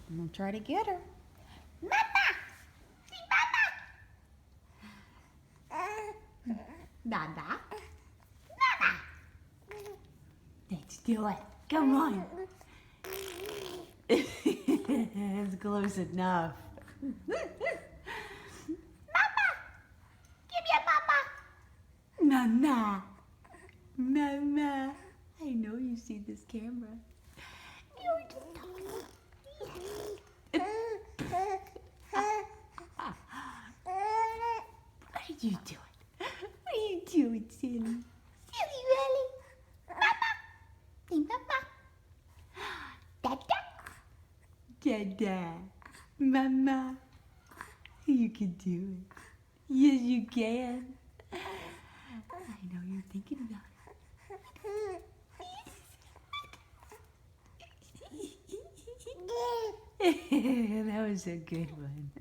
I'm gonna try to get her. Mama! See Mama! Dada. Mama! Let's do it. Come on. It's close enough. Mama! Give me a mama! Mama. Mama. I know you see this camera. You're just talking. What are you doing? What are you doing, silly? Silly Willy! Mama! See Mama! Dada! Dada. Mama. You can do it. Yes, you can. I know you're thinking about it. That was a good one.